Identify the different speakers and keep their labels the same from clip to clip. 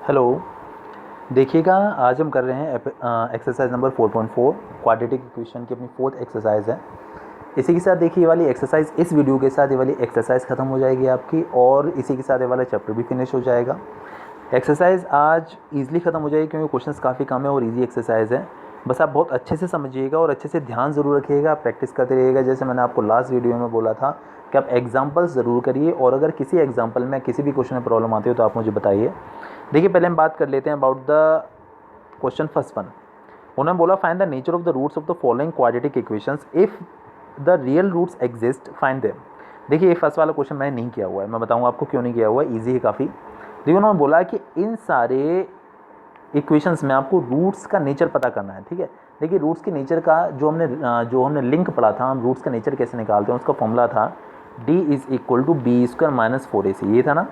Speaker 1: Hello. देखिएगा, आज हम कर रहे हैं एक्सरसाइज नंबर 4.4 क्वाड्रेटिक इक्वेशन की अपनी फोर्थ एक्सरसाइज है। इसी के साथ देखिए, ये वाली एक्सरसाइज इस वीडियो के साथ ये वाली एक्सरसाइज ख़त्म हो जाएगी आपकी, और इसी के साथ ये वाला चैप्टर भी फिनिश हो जाएगा। एक्सरसाइज आज ईजिली ख़त्म हो जाएगी क्योंकि क्वेश्चंस काफ़ी कम है और ईजी एक्सरसाइज है। बस आप बहुत अच्छे से समझिएगा और अच्छे से ध्यान ज़रूर रखिएगा, प्रैक्टिस करते रहिएगा। जैसे मैंने आपको लास्ट वीडियो में बोला था कि आप एग्जाम्पल्स ज़रूर करिए, और अगर किसी एग्जाम्पल में किसी भी क्वेश्चन में प्रॉब्लम आती हो तो आप मुझे बताइए। देखिए, पहले हम बात कर लेते हैं about the question first one. उन्होंने बोला find the nature of the roots of the following quadratic equations, if the real roots exist find them. देखिए, ये फर्स्ट वाला क्वेश्चन मैंने नहीं किया हुआ है, मैं बताऊंगा आपको क्यों नहीं किया हुआ है, ईजी है काफ़ी। देखिए, उन्होंने बोला कि इन सारे इक्वेशंस में आपको रूट्स का नेचर पता करना है। ठीक है, देखिए रूट्स के नेचर का जो हमने लिंक पढ़ा था, हम रूट्स का नेचर कैसे निकालते हैं, उसका फॉर्मूला था d is equal to b square minus 4ac। ये था ना,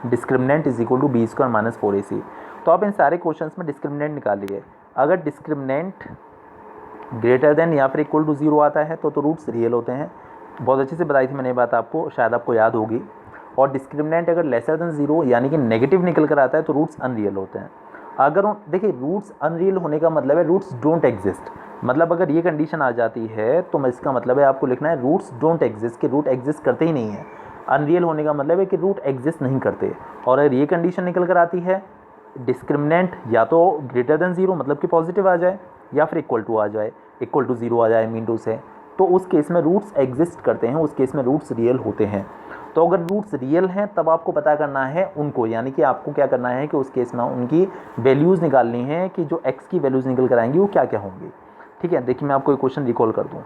Speaker 1: discriminant is equal to b square minus 4ac। तो आप इन सारे क्वेश्चंस में डिस्क्रिमिनेंट निकालिए। अगर डिस्क्रिमिनेंट ग्रेटर देन या फिर इक्वल टू 0 आता है तो रूट्स रियल होते हैं। बहुत अच्छे से बताई थी मैंने ये बात आपको, शायद आपको याद होगी। और डिस्क्रिमिनेंट अगर लेसर देन 0 यानी कि नेगेटिव निकल कर आता है तो रूट्स अनरियल होते हैं। अगर देखिए, रूट्स अनरियल होने का मतलब है रूट्स डोंट एग्जिस्ट। मतलब अगर ये कंडीशन आ जाती है तो इसका मतलब है आपको लिखना है रूट्स डोंट एग्जिस्ट, कि रूट एग्जिस्ट करते ही नहीं है। अनरियल होने का मतलब है कि रूट एग्जिस्ट नहीं करते। और अगर ये कंडीशन निकल कर आती है, डिस्क्रिमिनेंट या तो ग्रेटर देन 0 मतलब कि पॉजिटिव आ जाए, या फिर इक्वल टू आ जाए, इक्वल टू 0 आ जाए मीन टू से, तो उस केस में रूट्स एग्जिस्ट करते हैं, उस केस में रूट्स रियल होते हैं। तो अगर रूट्स रियल हैं तब आपको पता करना है उनको, यानी कि आपको क्या करना है कि उस केस में उनकी वैल्यूज़ निकालनी है कि जो x की वैल्यूज़ निकल कर आएंगी वो क्या क्या होंगी। ठीक है, देखिए मैं आपको एक क्वेश्चन रिकॉल कर दूँ।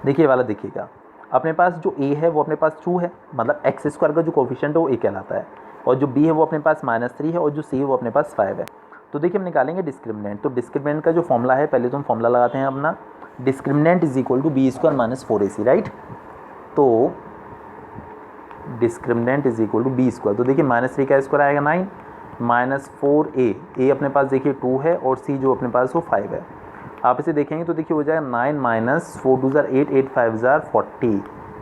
Speaker 1: देखिए वाला देखिएगा, अपने पास जो a है वो अपने पास 2 है, मतलब एक्स स्क्वायर का जो कोफिशिएंट है वो a कहलाता है, और जो b है वो अपने पास -3 है, और जो c है वो अपने पास 5 है। तो देखिए हम निकालेंगे डिस्क्रिमिनेंट। तो डिस्क्रिमिनेंट का जो फॉर्मूला है, पहले तो हम फॉर्मूला लगाते हैं अपना, discriminant is equal to b square minus 4ac, right. तो discriminant is equal to b square, तो देखिए -3 का स्क्वायर आएगा 9, माइनस 4a अपने पास देखिए 2 है, और c जो अपने पास वो 5 है। आप इसे देखेंगे तो देखिए हो जाएगा 9 माइनस 4 2 ज़ार 8, 8 5 ज़ार 40,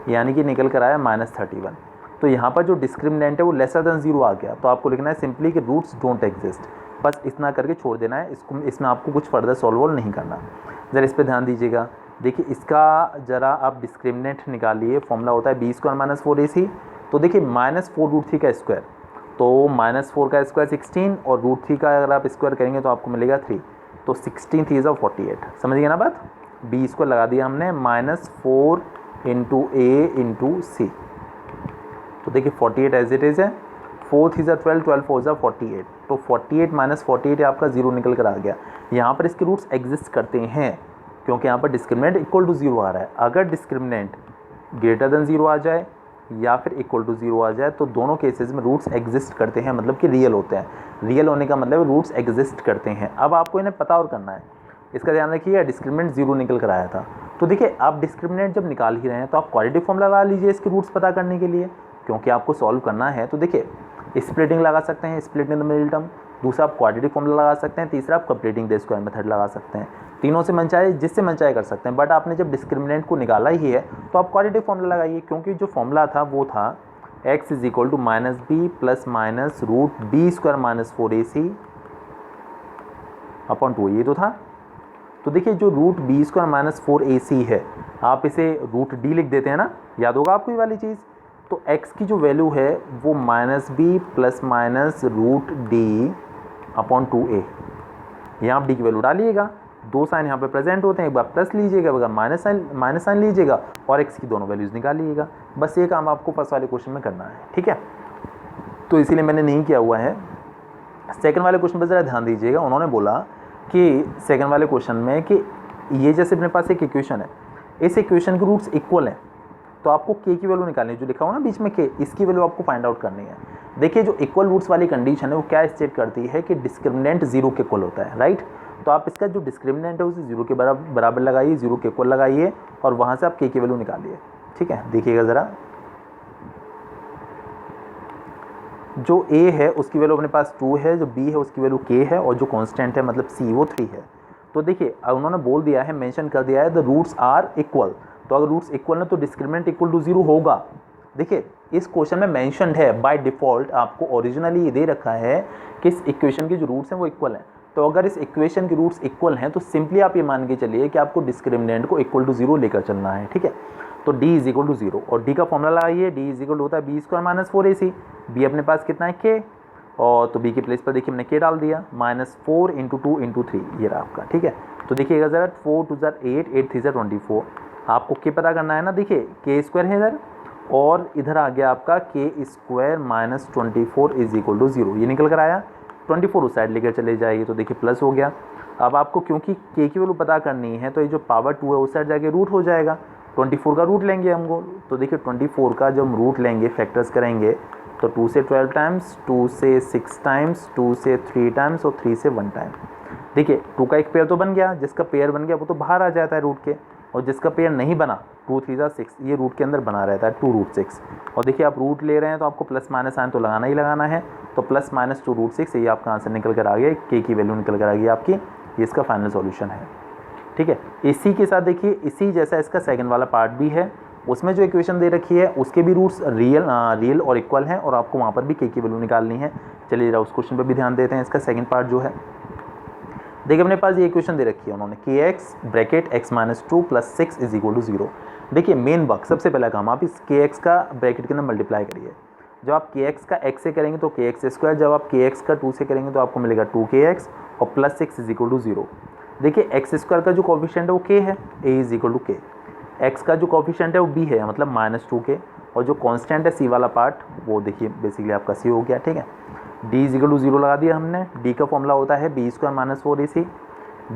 Speaker 1: यानी कि निकल कर आया -31। तो यहाँ पर जो डिस्क्रिमिनेंट है वो लेसर देन 0 आ गया। तो आपको लिखना है सिंपली कि रूट्स डोंट एग्जिस्ट, बस इतना करके छोड़ देना है इसको, इसमें आपको कुछ फर्दर सॉल्व नहीं करना। ज़रा इस पर ध्यान दीजिएगा। देखिए इसका ज़रा आप डिस्क्रिमिनेंट निकालिए, फॉर्मूला होता है बी स्क्वायर माइनस 4ac। तो देखिए -4√3 का स्क्वायर, तो -4 का स्क्वायर 16, और √3 का अगर आप स्क्वायर करेंगे तो आपको मिलेगा 3, तो 16 3 ज़ा 48। समझिए ना बात, बी स्क्वायर लगा दिया हमने, -4 इंटू ए इंटू सी। तो देखिए 48 एज इट इज़ है, 4 3 ज़ा 12, 12 4 ज़ा 48, तो 48 माइनस 48 आपका 0 निकल कर आ गया। यहाँ पर इसके रूट्स एग्जिस्ट करते हैं क्योंकि यहाँ पर डिस्क्रिमिनेंट इक्वल टू 0 आ रहा है। अगर डिस्क्रिमिनेंट ग्रेटर देन 0 आ जाए या फिर इक्वल टू 0 आ जाए तो दोनों केसेस में रूट्स एग्जिस्ट करते हैं, मतलब कि रियल होते हैं। रियल होने का मतलब रूट्स एग्जिस्ट करते हैं। अब आपको इन्हें पता और करना है, इसका ध्यान रखिए। डिस्क्रिमिनेंट 0 निकल कर आया था, तो देखिए आप डिस्क्रिमिनेंट जब निकाल ही रहे हैं तो आप क्वाड्रेटिक फॉर्मूला लगा लीजिए इसके रूट्स पता करने के लिए, क्योंकि आपको सॉल्व करना है। तो देखिए स्प्लिटिंग लगा सकते हैं, split in the middle term, दूसरा आप क्वाड्रेटिक फॉर्मूला लगा सकते हैं, तीसरा आप कंप्लीटिंग द स्क्वायर मेथड लगा सकते हैं। तीनों से मन चाहे, जिससे मन चाहे कर सकते हैं, बट आपने जब डिस्क्रिमिनेंट को निकाला ही है तो आप क्वाड्रेटिक फॉर्मूला लगाइए, क्योंकि जो फॉर्मूला था वो था x is equal to minus b plus minus root b square minus 4ac upon 2, ये तो था। तो देखिए जो root b square minus 4ac है, आप इसे रूट डी लिख देते हैं ना, याद होगा आपको ये वाली चीज़। तो x की जो वैल्यू है वो -b plus minus root d upon 2a, यहाँ आप डी की वैल्यू डालिएगा, दो साइन यहाँ पे प्रेजेंट होते हैं, एक बार प्लस लीजिएगा, एक बार माइनस साइन लीजिएगा, और x की दोनों वैल्यूज़ निकालिएगा। बस ये काम आपको फर्स्ट वाले क्वेश्चन में करना है, ठीक है। तो इसीलिए मैंने नहीं किया हुआ है। सेकंड वाले क्वेश्चन पर ज़रा ध्यान दीजिएगा। उन्होंने बोला कि सेकंड वाले क्वेश्चन में कि ये जैसे अपने पास एक इक्वेशन है, इस इक्वेशन के रूट्स इक्वल हैं, तो आपको k की वैल्यू निकालनी है, जो लिखा हुआ ना बीच में k, इसकी वैल्यू आपको फाइंड आउट करनी है। देखिए जो इक्वल रूट्स वाली कंडीशन है वो क्या स्टेट करती है कि डिस्क्रिमिनेंट 0 के इक्वल होता है, राइट। तो आप इसका जो डिस्क्रिमिनेंट है उसे 0 के बराबर लगाइए, 0 के इक्वल लगाइए, और वहाँ से आप k की वैल्यू निकालिए, ठीक है। देखिएगा ज़रा, जो a है उसकी वैल्यू अपने पास 2 है, जो b है उसकी वैल्यू k है, और जो कांस्टेंट है मतलब c वो 3 है। तो देखिए उन्होंने बोल दिया है, मेंशन कर दिया है द रूट्स आर इक्वल। तो अगर रूट्स इक्वल है तो डिस्क्रिमिनेंट इक्वल टू 0 होगा, देखिए इस क्वेश्चन में मेंशन्ड है बाय डिफ़ॉल्ट, आपको ओरिजिनली ये दे रखा है कि इस इक्वेशन के जो रूट्स हैं वो इक्वल हैं। तो अगर इस इक्वेशन के रूट्स इक्वल हैं तो सिंपली आप ये मान के चलिए कि आपको डिस्क्रिमिनेंट को इक्वल टू 0 लेकर चलना है, ठीक है। तो d इज इक्वल टू 0 और d का फॉर्मूला लगाइए, d इज इक्वल होता है b square minus 4ac। b अपने पास कितना है k, और तो b के प्लेस पर देखिए हमने k डाल दिया, -4 × 2 × 3 ये रहा आपका, ठीक है। तो देखिएगा ज़रा 4 2 8 8 3 24, आपको k पता करना है ना। देखिए k स्क्वायर है इधर और इधर आ गया आपका k square minus 24 is equal to 0, ये निकल कर आया। 24 उस साइड लेकर चले जाइए तो देखिए प्लस हो गया। अब आपको क्योंकि k की वैल्यू पता करनी है तो ये जो पावर 2 है उस साइड जाके रूट हो जाएगा, 24 का रूट लेंगे हमको। तो देखिए 24 का जब हम रूट लेंगे फैक्टर्स करेंगे तो 2 से 12 टाइम्स, 2 से 6 टाइम्स, 2 से 3 टाइम्स और 3 से 1 टाइम। देखिए 2 का एक पेयर तो बन गया, जिसका पेयर बन गया वो तो बाहर आ जाता है रूट के, और जिसका पेयर नहीं बना 2 3 6 ये रूट के अंदर बना रहता है 2√6। और देखिए आप रूट ले रहे हैं तो आपको प्लस माइनस साइन तो लगाना ही लगाना है, तो प्लस माइनस 2√6 ये आपका आंसर निकल कर आ गया, k की वैल्यू निकल कर आ गई आपकी, ये इसका फाइनल सॉल्यूशन है, ठीक है। इसी के साथ देखिए इसी जैसा इसका सेकंड वाला पार्ट भी है, उसमें जो इक्वेशन दे रखी है उसके भी रूट्स रियल और इक्वल हैं और आपको वहाँ पर भी k की वैल्यू निकालनी है। चलिए जरा उस क्वेश्चन पर भी ध्यान देते हैं। इसका सेकंड पार्ट जो है, देखिए अपने पास ये इक्वेशन दे रखी है उन्होंने, kx ब्रैकेट x माइनस 2 प्लस 6 इज इक्वल टू 0। देखिए मेन वर्क सबसे पहला काम, आप इस kx का ब्रैकेट के अंदर मल्टीप्लाई करिए। जब आप kx का x से करेंगे तो kx स्क्वायर, जब आप kx का 2 से करेंगे तो आपको मिलेगा 2kx और प्लस 6 इज इक्वल टू 0। देखिए एक्स स्क्वायर का जो कोफिशिएंट है वो k है, a is equal to k। X का जो कोफिशिएंट है वो b है, मतलब -2k, और जो कांस्टेंट है c वाला पार्ट वो देखिए बेसिकली आपका c हो गया, ठीक है। d इज इक्वल टू 0 लगा दिया हमने, d का फॉर्मूला होता है b square minus 4ac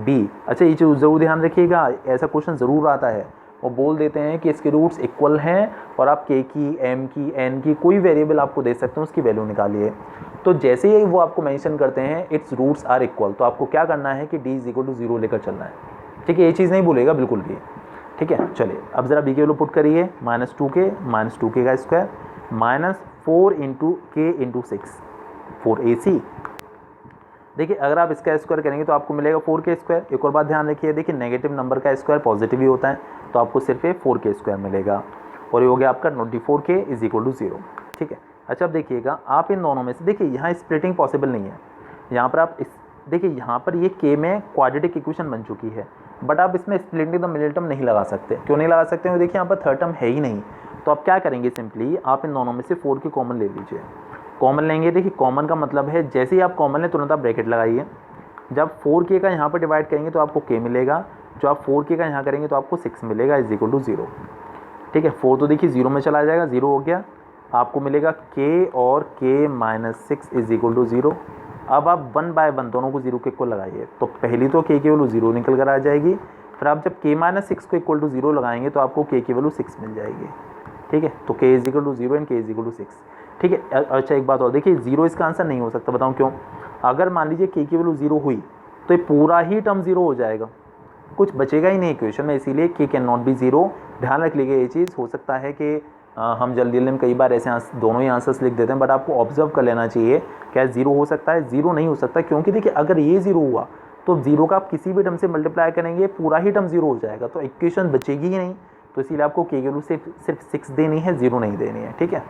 Speaker 1: b। अच्छा ये चीज़ ज़रूर ध्यान रखिएगा, ऐसा क्वेश्चन ज़रूर आता है और बोल देते हैं कि इसके रूट्स इक्वल हैं और आप k की, m की, n की कोई वेरिएबल आपको दे सकते हैं, उसकी वैल्यू निकालिए। तो जैसे ही वो आपको मेंशन करते हैं इट्स रूट्स आर इक्वल, तो आपको क्या करना है कि d इज इक्वल टू 0 लेकर चलना है, ठीक है। ये चीज़ नहीं भूलेगा बिल्कुल भी, ठीक है। चलिए अब ज़रा b की वैल्यू पुट करिए, -2k का स्क्वायर -4 × k × 6 4ac। देखिए अगर आप इसका स्क्वायर करेंगे तो आपको मिलेगा 4k स्क्वायर। एक और बात ध्यान रखिए, देखिए नेगेटिव नंबर का स्क्वायर पॉजिटिव ही होता है, तो आपको सिर्फ 4k स्क्वायर मिलेगा, और ये हो गया आपका 24k इज इक्वल टू 0, ठीक है। अच्छा अब देखिएगा आप इन दोनों में से, देखिए यहाँ स्प्लिटिंग पॉसिबल नहीं है, यहाँ पर आप देखिए यहाँ पर ये k में क्वाड्रेटिक इक्वेशन बन चुकी है, बट आप इसमें स्प्लिटिंग द मिडिल टर्म नहीं लगा सकते। क्यों नहीं लगा सकते हो? देखिए यहाँ पर थर्ड टर्म है ही नहीं, तो आप क्या करेंगे, सिंपली आप इन दोनों में से 4 की कॉमन ले लीजिए। कॉमन लेंगे, देखिए कॉमन का मतलब है जैसे ही आप कॉमन लें तुरंत आप ब्रैकेट लगाइए। जब 4k का यहाँ पर डिवाइड करेंगे तो आपको k मिलेगा, जो आप 4k का यहाँ करेंगे तो आपको 6 मिलेगा इज इक्वल टू 0, ठीक है। 4 तो देखिए 0 में चला जाएगा, 0 हो गया, आपको मिलेगा k और k minus 6 is equal to 0। अब आप 1 बाय 1 दोनों को 0 के इक्वल लगाइए, तो पहली तो k की वैल्यू 0 निकल कर आ जाएगी, फिर आप जब k माइनस 6 को इक्वल टू 0 लगाएंगे तो आपको k की वैल्यू 6 मिल जाएगी, ठीक है। तो k is equal to 0 and k is equal to 6, ठीक है। अच्छा एक बात और, देखिए 0 इसका आंसर नहीं हो सकता, बताऊं क्यों? अगर मान लीजिए k की वैल्यू 0 हुई तो ये पूरा ही टर्म 0 हो जाएगा, कुछ बचेगा ही नहीं इक्वेशन में, इसीलिए k कैन नॉट बी 0। ध्यान रख लीजिए ये चीज़। हो सकता है कि हम जल्दी में कई बार ऐसे दोनों ही आंसर्स लिख देते हैं, बट आपको ऑब्जर्व कर लेना चाहिए क्या 0 हो सकता है, 0 नहीं हो सकता, क्योंकि देखिए अगर ये 0 हुआ तो 0 का आप किसी भी टर्म से मल्टीप्लाई करेंगे पूरा ही टर्म 0 हो जाएगा, तो इक्वेशन बचेगी ही नहीं। तो इसीलिए आपको k की वैल्यू सिर्फ 6 देनी है, 0 नहीं देनी है, ठीक है।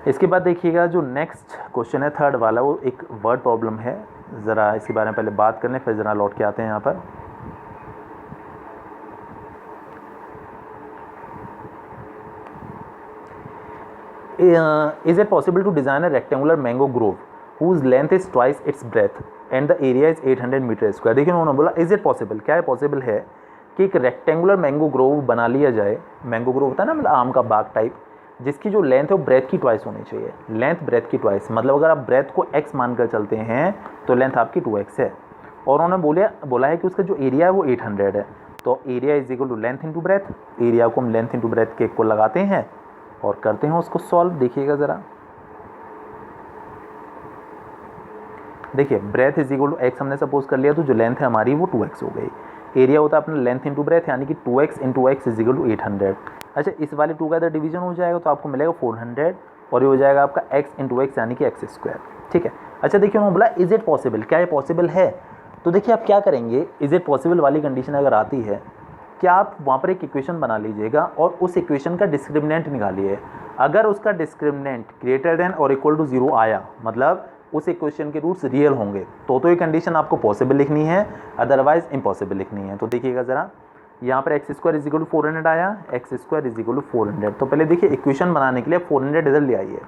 Speaker 1: इसके बाद देखिएगा जो नेक्स्ट क्वेश्चन है थर्ड वाला, वो एक वर्ड प्रॉब्लम है, ज़रा इसके बारे में पहले बात कर लें फिर ज़रा लौट के आते हैं यहाँ पर। Is it possible to design a rectangular mango grove whose length is twice its breadth and the area is 800 metre square. देखिए उन्होंने बोला इज इट पॉसिबल, क्या है पॉसिबल है कि एक रेक्टेंगुलर मैंगो ग्रोव बना लिया जाए। मैंगो ग्रोव होता है ना, मतलब आम का बाग टाइप, जिसकी जो लेंथ है वो ब्रेथ की ट्वाइस होनी चाहिए। लेंथ ब्रेथ की ट्वाइस, मतलब अगर आप ब्रेथ को x मानकर चलते हैं तो लेंथ आपकी 2x है, और उन्होंने बोला है कि उसका जो एरिया है वो 800 है। तो area is equal to length into breadth, area को हम लेंथ इंटू ब्रेथ के को लगाते हैं और करते हैं उसको सॉल्व। देखिएगा ज़रा, देखिए breadth is equal to x हमने सपोज कर लिया, तो जो लेंथ है हमारी वो 2x हो गई। एरिया होता है अपना लेंथ इंटू ब्रेथ, यानी कि 2x into x is equal to 800। अच्छा इस वाले 2 का इधर डिवीजन हो जाएगा तो आपको मिलेगा 400, और ये हो जाएगा आपका x इंटू एक्स यानी कि x स्क्वायर, ठीक है। अच्छा देखिए उन्होंने बोला इज इट पॉसिबल, क्या ये पॉसिबल है? तो देखिए आप क्या करेंगे, इज इट पॉसिबल वाली कंडीशन अगर आती है क्या आप वहाँ पर एक इक्वेशन बना लीजिएगा और उस इक्वेशन का डिस्क्रिमिनेंट निकालिए। अगर उसका डिस्क्रिमिनेंट ग्रेटर देन और इक्वल टू 0 आया, मतलब उस इक्वेशन के रूट्स रियल होंगे, तो ये कंडीशन आपको पॉसिबल लिखनी है, अदरवाइज इम्पॉसिबल लिखनी है। तो देखिएगा ज़रा, यहाँ पर x square is equal to 400 आया, x square is equal to 400। तो पहले देखिए इक्वेशन बनाने के लिए 400 इधर ले आइए,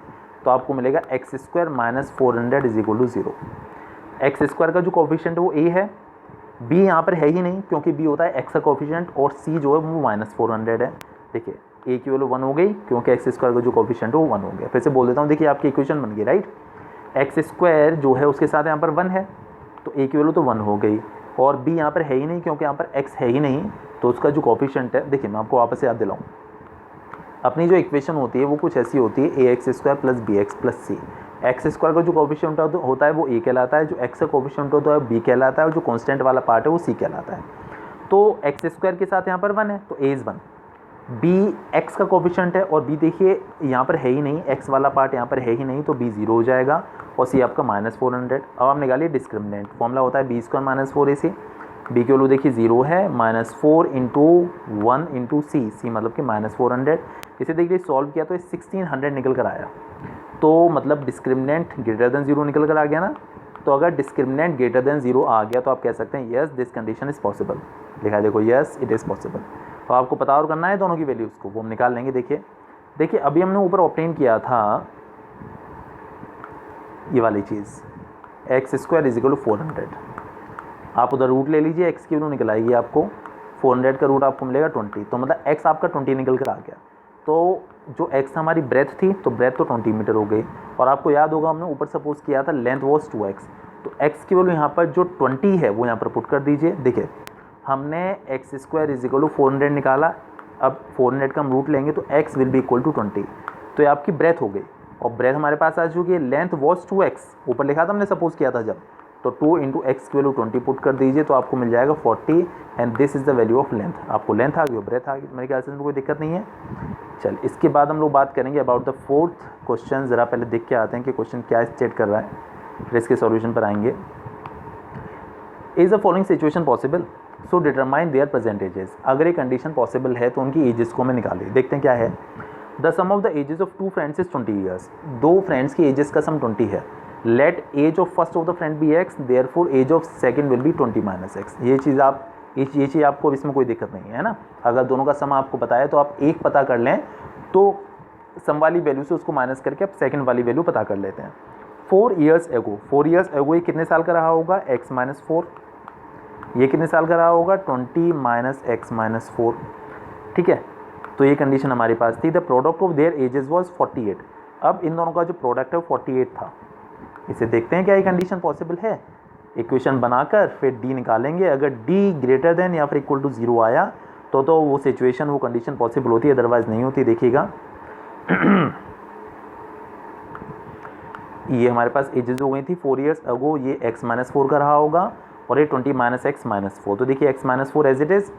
Speaker 1: तो आपको मिलेगा x square minus 400 is equal to 0। X square का जो कोफिशिएंट है वो ए है, बी यहाँ पर है ही नहीं क्योंकि बी होता है एक्स का कोफिशिएंट, और सी जो है वो माइनस 400 है। देखिए ए की वैल्यू 1 हो गई क्योंकि एक्स स्क्वायर का जो कोफिशिएंट है वो 1 हो गया। फिर से बोल देता हूँ, देखिए आपकी इक्वेशन बन गई, राइट। एक्स स्क्वायर जो है उसके साथ यहाँ पर 1 है, तो ए की वैल्यू तो 1 हो गई, और बी यहाँ पर है ही नहीं क्योंकि यहाँ पर एक्स है ही नहीं, तो उसका जो कोफिशिएंट है, देखिए मैं आपको वापस याद दिलाऊँ, अपनी जो इक्वेशन होती है वो कुछ ऐसी होती है, a x square plus b x plus c. X square का जो कोफिशिएंट होता है वो ए कहलाता है, जो एक्स का कोफिशिएंट होता है बी कहलाता है, और जो कांस्टेंट वाला पार्ट है वो सी कहलाता है। तो एक्स स्क्वायर के साथ यहाँ पर 1 है, तो ए इज़ 1। बी एक्स का कोफिशिएंट है और बी देखिए यहाँ पर है ही नहीं, एक्स वाला पार्ट यहाँ पर है ही नहीं, तो बी 0 हो जाएगा, और सी आपका माइनस 400। अब आप निकालिए डिस्क्रिमिनेंट, फॉर्मूला होता है b square minus 4ac। B की वैल्यू देखिए 0 है, minus 4 into 1 into c, c मतलब कि माइनस 400। इसे देखिए सॉल्व किया तो 1600 निकल कर आया, तो मतलब डिस्क्रिमिनेंट ग्रेटर देन 0 निकल कर आ गया ना। तो अगर डिस्क्रिमिनेंट ग्रेटर देन 0 आ गया तो आप कह सकते हैं yes this condition is possible. लिखा है देखो, यस इट इज़ पॉसिबल। तो आपको पता और करना है दोनों की वैल्यूज़ को, वो हम निकाल लेंगे। देखिए अभी हमने ऊपर ऑब्टेन किया था ये वाली चीज़, x square is equal to 400। आप उधर रूट ले लीजिए, एक्स की वैल्यू निकल आएगी आपको, 400 का रूट आपको मिलेगा 20, तो मतलब एक्स आपका 20 निकल कर आ गया। तो जो एक्स हमारी ब्रेथ थी, तो ब्रेथ तो 20 मीटर हो गई, और आपको याद होगा हमने ऊपर सपोज किया था लेंथ वॉज 2x, तो एक्स की वैल्यू यहाँ पर जो 20 है वो यहाँ पर पुट कर दीजिए। देखिए हमने x square is equal to 400 निकाला, अब 400 का हम रूट लेंगे तो x will be equal to 20, तो ये आपकी ब्रेथ हो गई, और ब्रेथ हमारे पास आ चुकी है। लेंथ वॉज 2x, ऊपर लिखा था हमने सपोज किया था जब, तो 2 इंटू एक्स की वैल्यू 20 पुट कर दीजिए, तो आपको मिल जाएगा 40, and this is the value of length. आपको लेंथ आ गई और ब्रेथ आ गई, मेरे ख्याल से कोई दिक्कत नहीं है। चल इसके बाद हम लोग बात करेंगे अबाउट द फोर्थ क्वेश्चन। ज़रा पहले देख के आते हैं कि क्वेश्चन क्या स्टेट कर रहा है, फिर इसके सॉल्यूशन पर आएंगे। Is the following situation possible, so determine there present ages. अगर ये कंडीशन पॉसिबल है तो उनकी एजेस को हमें निकालिए। देखते हैं क्या है। The sum of the ages of 2 friends is 20 years. 2 friends की एजेस का सम 20 है। Let age of first of the friend be x, therefore age of second will be 20 minus x. ये चीज़ आपको इसमें कोई दिक्कत नहीं है ना। अगर दोनों का सम आपको पता है तो आप एक पता कर लें, तो सम वाली वैल्यू से उसको माइनस करके आप सेकंड वाली वैल्यू पता कर लेते हैं। 4 ईयर्स एगो, 4 ईयर्स एगो ये कितने साल का रहा होगा, x माइनस 4। ये कितने साल का रहा होगा, 20 माइनस एक्स माइनस 4। ठीक है, तो ये कंडीशन हमारे पास थी। The product of their edges was 48। अब इन दोनों का जो प्रोडक्ट है वो 48 था। इसे देखते हैं क्या ये कंडीशन पॉसिबल है। इक्वेशन बनाकर फिर डी निकालेंगे। अगर डी ग्रेटर देन या फिर इक्वल टू 0 आया तो वो सिचुएशन, वो कंडीशन पॉसिबल होती है, अदरवाइज नहीं होती। देखिएगा ये हमारे पास एजेस हो गई थी 4 ईयर्स अगो, ये x माइनस 4 का रहा होगा, और ये 20 माइनस एक्स माइनस 4। तो देखिए x minus 4 as it is,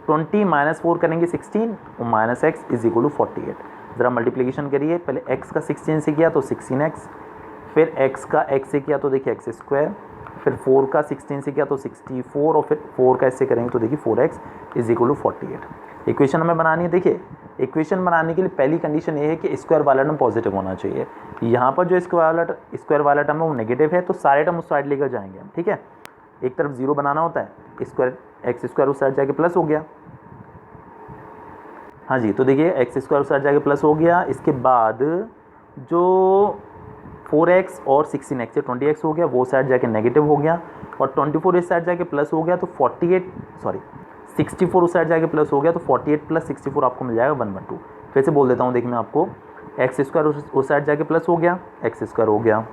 Speaker 1: 20 minus 4 करेंगे 16, और minus x is equal to 48। ज़रा मल्टीप्लिकेशन करिए, पहले x का 16 से किया तो 16x, फिर x का x से किया तो देखिए एक्स स्क्वायर, फिर 4 का 16 से किया तो 64, और फिर 4 का इससे करेंगे तो देखिए 4x is equal to 48। Equation हमें बनानी है। देखिए इक्वेशन बनाने के लिए पहली कंडीशन ये है कि स्क्वायर वाला टर्म पॉजिटिव होना चाहिए। यहाँ पर जो स्क्वायर वाला टर्म है वो नेगेटिव है, तो सारे टर्म उस साइड लेकर जाएंगे हम। ठीक है, एक तरफ 0 बनाना होता है, स्क्वायर एक्स स्क्वायर उस साइड जाके प्लस हो गया। हाँ जी, तो देखिए एक्स स्क्वायर उस साइड जाके प्लस हो गया। इसके बाद जो 4x और 16x से 20x हो गया, वो साइड जाके नेगेटिव हो गया, और 24 इस साइड जाके प्लस हो गया, तो 64 उस साइड जाके प्लस हो गया, तो 48 प्लस 64 आपको मिल जाएगा 112। फिर से बोल देता हूँ, देखिए मैं आपको, एक्स स्क्वायर उस साइड जाके प्लस हो गया, एक्स स्क्वायर हो गया,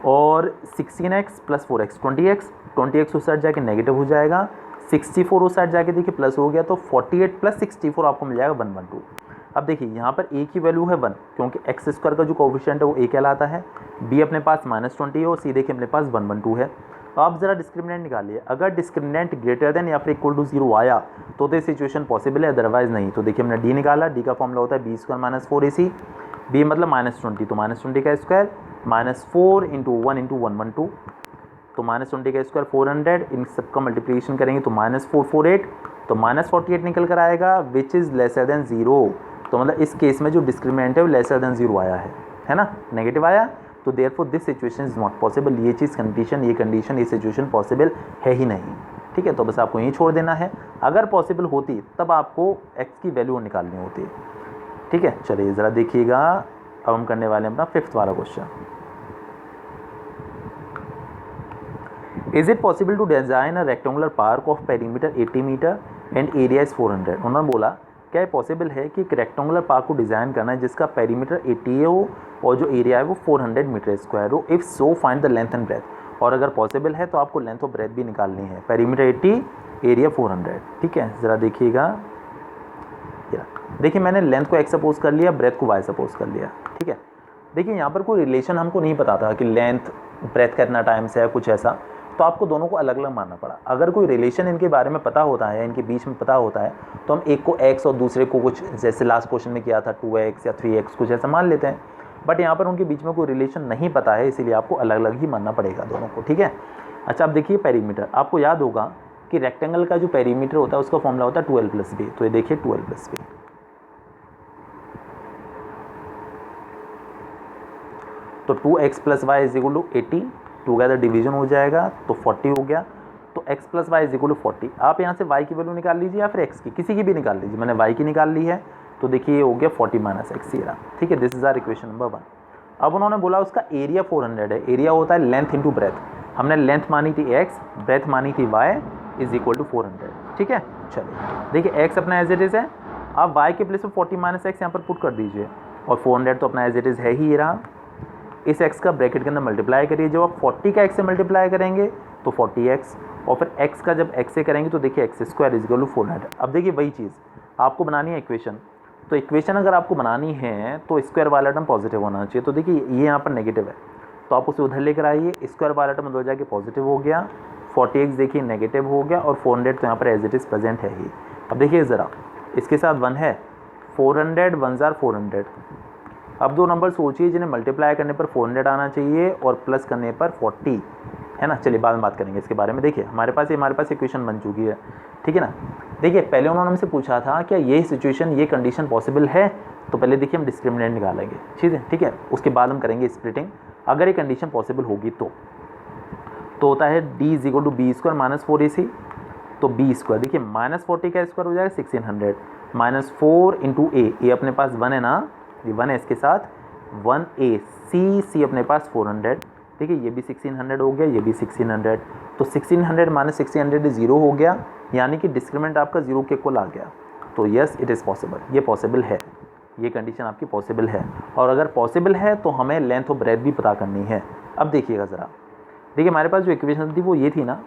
Speaker 1: और 16x प्लस 4x 20x उस साइड जाके नेगेटिव हो जाएगा, 64 उस साइड जाके देखिए प्लस हो गया, तो 48 प्लस 64 आपको मिल जाएगा 112। अब देखिए यहाँ पर a की वैल्यू है 1, क्योंकि एक्स स्क्वायर का जो कोफिशिएंट है वो a कहलाता है, b अपने पास -20 है, और c देखिए अपने पास 112 है। तो आप ज़रा डिस्क्रिमिनेंट निकालिए। अगर डिस्क्रिमिनेंट ग्रेटर देन या फिर इक्वल टू 0 आया तो ये सिचुएशन पॉसिबल है, अदरवाइज नहीं। तो देखिए हमने d निकाला, d का फॉर्मूला होता है b square minus 4ac, b मतलब -20, तो -20 का स्क्वायर -4 इंटू 1 इंटू 112, तो -20 का स्क्वायर 400, इन सबका मल्टीप्लिकेशन करेंगे तो -448, तो -48 निकल कर आएगा विच इज़ लेसर देन 0। तो मतलब इस केस में जो डिस्क्रिमिनेंट है वो लेसर देन 0 आया है ना, नेगेटिव आया। तो therefore this situation is not possible, ये चीज़ कंडीशन, ये कंडीशन, ये सिचुएशन पॉसिबल है ही नहीं। ठीक है, तो बस आपको यही छोड़ देना है। अगर पॉसिबल होती तब आपको x की वैल्यू निकालनी होती है। ठीक है, चलिए ज़रा देखिएगा, अब हम करने वाले हैं अपना 5th वाला question. Is it possible to design a rectangular park of perimeter 80 metre and area is 400। उन्होंने बोला क्या पॉसिबल है कि एक रेक्टेंगुलर पार्क को डिज़ाइन करना है जिसका पेरीमीटर 80 हो और जो एरिया है वो 400 मीटर स्क्वायर हो। If so find the length and breadth. और अगर पॉसिबल है तो आपको लेंथ और ब्रेथ भी निकालनी है। Perimeter 80, area 400। ठीक है, ज़रा देखिएगा, देखिए मैंने लेंथ को x सपोज कर लिया, ब्रेथ को y सपोज कर लिया। ठीक है, देखिए यहाँ पर कोई रिलेशन हमको नहीं पता था कि लेंथ ब्रेथ का इतना टाइम से है, कुछ ऐसा, तो आपको दोनों को अलग अलग मानना पड़ा। अगर कोई रिलेशन इनके बारे में पता होता है, इनके बीच में पता होता है, तो हम एक को x और दूसरे को कुछ, जैसे लास्ट क्वेश्चन में किया था 2x या 3x, कुछ ऐसा मान लेते हैं। बट यहाँ पर उनके बीच में कोई रिलेशन नहीं पता है, इसीलिए आपको अलग अलग ही मानना पड़ेगा दोनों को। ठीक है, अच्छा अब देखिए पेरीमीटर, आपको याद होगा कि रेक्टेंगल का जो पेरीमीटर होता है उसका फॉर्मूला होता है 12+b। तो ये देखिए 12+b, तो 2x + y = 80, टुगेदर डिवीजन हो जाएगा तो 40 हो गया। तो x + y = 40। आप यहाँ से y की वैल्यू निकाल लीजिए या फिर x की, किसी की भी निकाल लीजिए। मैंने y की निकाल ली है, तो देखिए ये हो गया 40 - x ये रहा। ठीक है, this is our equation number 1। अब उन्होंने बोला उसका एरिया 400 है। एरिया होता है लेंथ इंटू ब्रेथ। हमने लेंथ मानी थी x, ब्रेथ मानी थी y = 400। ठीक है, चलिए देखिए x अपना एज इट इज़ है, आप y के प्लेस में 40 - x यहाँ पर पुट कर दीजिए, और 400 तो अपना एज इट इज़ है ही, ये रहा। इस x का ब्रैकेट के अंदर मल्टीप्लाई करिए। जब आप 40 का x से मल्टीप्लाई करेंगे तो 40x, और फिर x का जब x से करेंगे तो देखिए x² = 400। अब देखिए वही चीज़ आपको बनानी है इक्वेशन। तो इक्वेशन अगर आपको बनानी है तो स्क्वायर वाला टर्म पॉजिटिव होना चाहिए। तो देखिए ये यहाँ पर नेगेटिव है, तो आप उसे उधर लेकर आइए। स्क्वायर वाला टर्म उधर जाके पॉजिटिव हो गया, 40x देखिए नेगेटिव हो गया, और 400 तो यहाँ पर एज इट इज़ प्रेजेंट है ही। अब देखिए ज़रा, इसके साथ 1 है, 400 1 * 400। अब दो नंबर सोचिए जिन्हें मल्टीप्लाई करने पर 400 आना चाहिए और प्लस करने पर 40, है ना। चलिए बाद में बात करेंगे इसके बारे में। देखिए हमारे पास इक्वेशन बन चुकी है, ठीक है ना। देखिए पहले उन्होंने हमसे पूछा था क्या ये सिचुएशन, ये कंडीशन पॉसिबल है, तो पहले देखिए हम डिस्क्रिमिनेंट निकालेंगे, ठीक है। उसके बाद हम करेंगे स्प्लिटिंग। अगर ये कंडीशन पॉसिबल होगी तो होता है d = b² - 4ac, तो b², देखिए -40 का स्क्वायर हो जाएगा 1600, -4 × a अपने पास 1 है ना, ये 1 है, इसके साथ 1a, c अपने पास 400। देखिए ये भी 1600 हो गया, ये भी 1600, तो 1600 - 1600 0 हो गया, यानी कि डिस्क्रिमिनेंट आपका 0 के इक्वल आ गया। तो यस इट इज़ पॉसिबल, ये पॉसिबल है, ये कंडीशन आपकी पॉसिबल है। और अगर पॉसिबल है तो हमें लेंथ और ब्रेथ भी पता करनी है। अब देखिएगा ज़रा, देखिए हमारे पास जो इक्वेशन थी वो ये थी ना,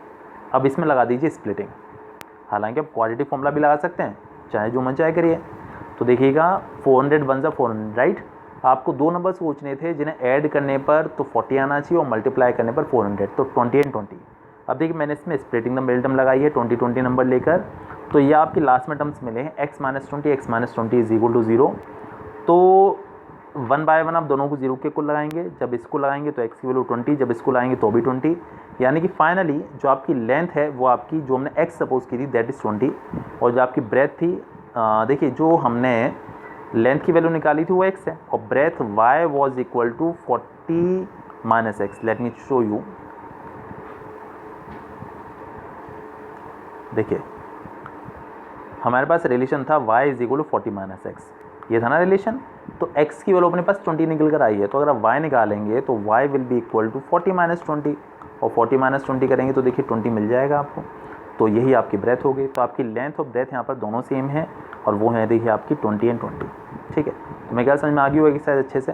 Speaker 1: अब इसमें लगा दीजिए स्प्लिटिंग। हालांकि आप क्वाड्रेटिक फॉर्मूला भी लगा सकते हैं, चाहे जो मन चाहे करिए। तो देखिएगा 400 1 * 400, राइट। आपको दो नंबर सोचने थे जिन्हें ऐड करने पर तो 40 आना चाहिए और मल्टीप्लाई करने पर 400, तो 20 और 20। अब देखिए मैंने इसमें स्प्लिटिंग द मिडिल टर्म लगाई है 20 नंबर लेकर, तो ये आपके लास्ट में टर्म्स मिले हैं x - 20 x - 20 = 0। तो 1 by 1 आप दोनों को 0 के इक्वल लगाएंगे। जब इसको लगाएंगे तो x की वैल्यू 20, जब इसको लगाएंगे तो भी 20, यानी कि फाइनली जो आपकी लेंथ है वो आपकी, जो हमने x सपोज की थी दैट इज़ 20, और जो आपकी ब्रेथ थी, देखिए जो हमने लेंथ की वैल्यू निकाली थी वो x है, और breadth y was equal to 40 - x। Let me show you. देखिए हमारे पास रिलेशन था y = 40 - x, ये था ना रिलेशन। तो x की वैल्यू अपने पास 20 निकल कर आई है, तो अगर y निकालेंगे तो y will be equal to 40 - 20, और 40 - 20 करेंगे तो देखिए 20 मिल जाएगा आपको। तो यही आपकी ब्रेथ हो गई। तो आपकी लेंथ और ब्रेथ यहाँ पर दोनों सेम है, और वो है देखिए आपकी 20 और 20, ठीक है। तो मैं क्या समझ में आ गई होगी शायद अच्छे से।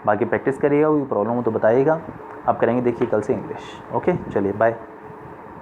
Speaker 1: बाकी प्रैक्टिस करिएगा, कोई प्रॉब्लम हो तो बताइएगा। आप करेंगे देखिए कल से इंग्लिश। ओके, चलिए बाय।